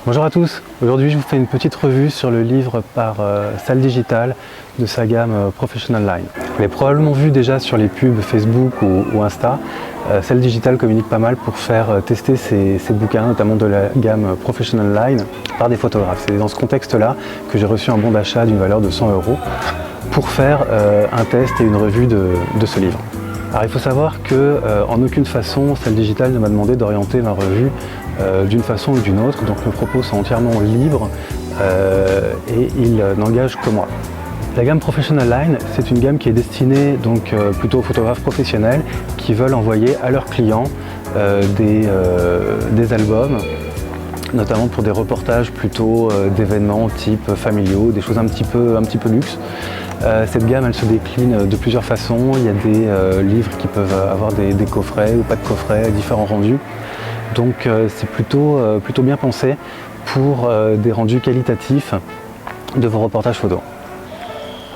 Bonjour à tous, aujourd'hui je vous fais une petite revue sur le livre par Salle Digital de sa gamme Professional Line. Vous l'avez probablement vu déjà sur les pubs Facebook ou Insta. Salle Digital communique pas mal pour faire tester ses bouquins, notamment de la gamme Professional Line, par des photographes. C'est dans ce contexte-là que j'ai reçu un bon d'achat d'une valeur de 100 € pour faire un test et une revue de ce livre. Alors il faut savoir qu'en aucune façon, Salle Digital ne m'a demandé d'orienter ma revue d'une façon ou d'une autre, donc mes propos sont entièrement libres et ils n'engagent que moi. La gamme Professional Line, c'est une gamme qui est destinée donc plutôt aux photographes professionnels qui veulent envoyer à leurs clients des albums, notamment pour des reportages plutôt d'événements type familiaux, des choses un petit peu luxe. Cette gamme, elle se décline de plusieurs façons. Il y a des livres qui peuvent avoir des coffrets ou pas de coffrets, différents rendus. Donc c'est plutôt bien pensé pour des rendus qualitatifs de vos reportages photos.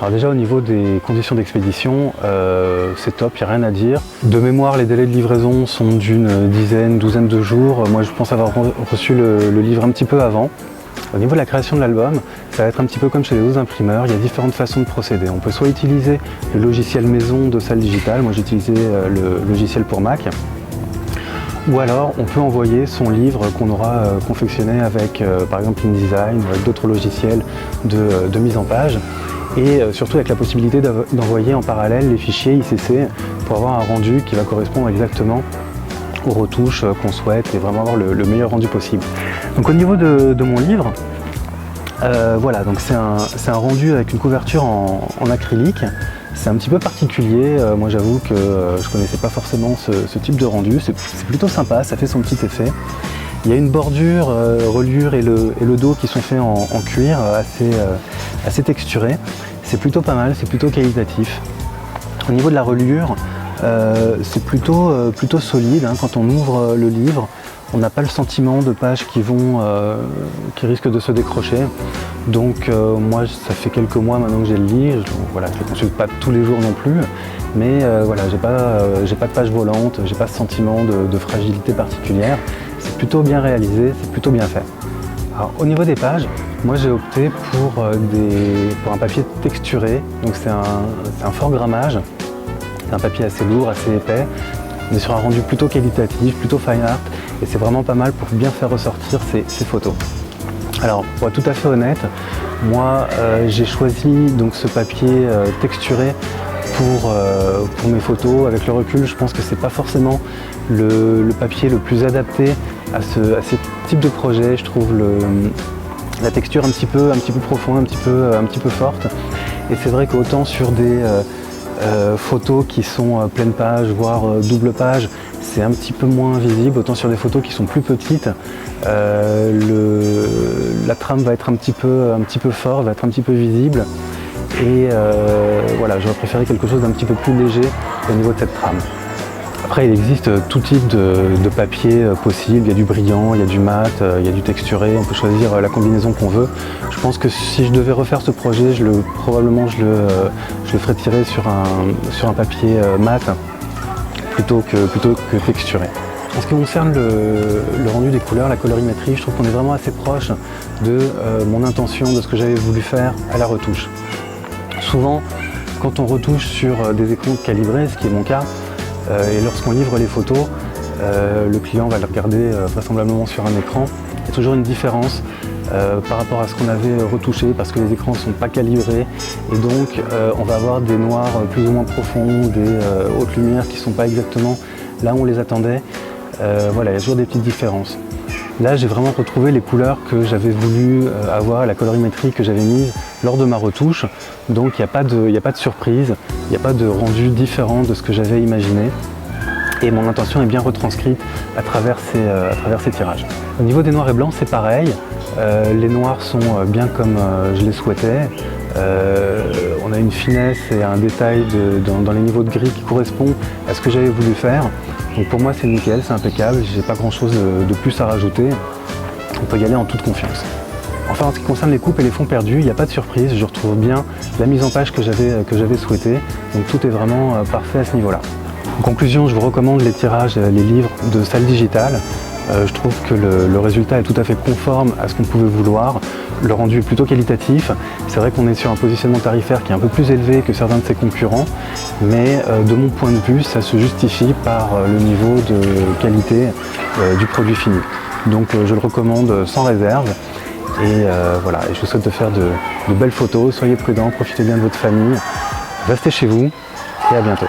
Alors déjà au niveau des conditions d'expédition, c'est top, il n'y a rien à dire. De mémoire, les délais de livraison sont d'une douzaine de jours. Moi je pense avoir reçu le livre un petit peu avant. Au niveau de la création de l'album, ça va être un petit peu comme chez les autres imprimeurs, il y a différentes façons de procéder. On peut soit utiliser le logiciel maison de Salle Digital, moi j'ai utilisé le logiciel pour Mac, ou alors on peut envoyer son livre qu'on aura confectionné avec par exemple InDesign ou avec d'autres logiciels de mise en page, et surtout avec la possibilité d'envoyer en parallèle les fichiers ICC pour avoir un rendu qui va correspondre exactement aux retouches qu'on souhaite et vraiment avoir le meilleur rendu possible. Donc au niveau de mon livre, voilà, donc c'est un rendu avec une couverture en acrylique. C'est un petit peu particulier, moi j'avoue que je connaissais pas forcément ce type de rendu, c'est plutôt sympa, ça fait son petit effet. Il y a une bordure, reliure et le dos qui sont faits en cuir assez texturé. C'est plutôt pas mal, c'est plutôt qualitatif. Au niveau de la reliure, c'est plutôt solide, hein. Quand on ouvre le livre, on n'a pas le sentiment de pages qui risquent de se décrocher. Donc moi ça fait quelques mois maintenant que j'ai le livre, voilà, je ne le consulte pas tous les jours non plus, mais voilà, j'ai pas de pages volantes, j'ai pas ce sentiment de fragilité particulière. C'est plutôt bien réalisé, c'est plutôt bien fait. Alors, au niveau des pages, moi j'ai opté pour un papier texturé, donc c'est un fort grammage, c'est un papier assez lourd, assez épais. On est sur un rendu plutôt qualitatif, plutôt fine art, et c'est vraiment pas mal pour bien faire ressortir ces photos. Alors, pour être tout à fait honnête, moi j'ai choisi donc ce papier texturé pour mes photos. Avec le recul, je pense que c'est pas forcément le papier le plus adapté à ce type de projet. Je trouve la texture un petit peu profonde, un petit peu forte. Et c'est vrai qu'autant sur des photos qui sont pleine page, voire double page, c'est un petit peu moins visible, autant sur des photos qui sont plus petites, la trame va être un petit peu forte, va être un petit peu visible, et voilà, j'aurais préféré quelque chose d'un petit peu plus léger au niveau de cette trame. Après, il existe tout type de papier possible, il y a du brillant, il y a du mat, il y a du texturé, on peut choisir la combinaison qu'on veut. Je pense que si je devais refaire ce projet, probablement je le ferais tirer sur un papier mat plutôt que texturé. En ce qui concerne le rendu des couleurs, la colorimétrie, je trouve qu'on est vraiment assez proche de mon intention, de ce que j'avais voulu faire à la retouche. Souvent, quand on retouche sur des écrans calibrés, ce qui est mon cas, et lorsqu'on livre les photos, le client va les regarder vraisemblablement sur un écran. Il y a toujours une différence par rapport à ce qu'on avait retouché parce que les écrans ne sont pas calibrés, et donc on va avoir des noirs plus ou moins profonds, des hautes lumières qui ne sont pas exactement là où on les attendait. Voilà, il y a toujours des petites différences. Là, j'ai vraiment retrouvé les couleurs que j'avais voulu avoir, la colorimétrie que j'avais mise lors de ma retouche. Donc il n'y a pas de surprise, il n'y a pas de rendu différent de ce que j'avais imaginé. Et mon intention est bien retranscrite à travers ces tirages. Au niveau des noirs et blancs, c'est pareil. Les noirs sont bien comme je les souhaitais. On a une finesse et un détail dans les niveaux de gris qui correspond à ce que j'avais voulu faire. Donc pour moi c'est nickel, c'est impeccable, j'ai pas grand chose de plus à rajouter. On peut y aller en toute confiance. Enfin, en ce qui concerne les coupes et les fonds perdus, il n'y a pas de surprise, je retrouve bien la mise en page que j'avais souhaitée. Donc tout est vraiment parfait à ce niveau-là. En conclusion, je vous recommande les tirages, les livres de Salle Digital. Je trouve que le résultat est tout à fait conforme à ce qu'on pouvait vouloir. Le rendu est plutôt qualitatif. C'est vrai qu'on est sur un positionnement tarifaire qui est un peu plus élevé que certains de ses concurrents, mais de mon point de vue, ça se justifie par le niveau de qualité du produit fini. Donc je le recommande sans réserve. Et voilà, et je vous souhaite de faire de belles photos. Soyez prudents, profitez bien de votre famille, restez chez vous et à bientôt.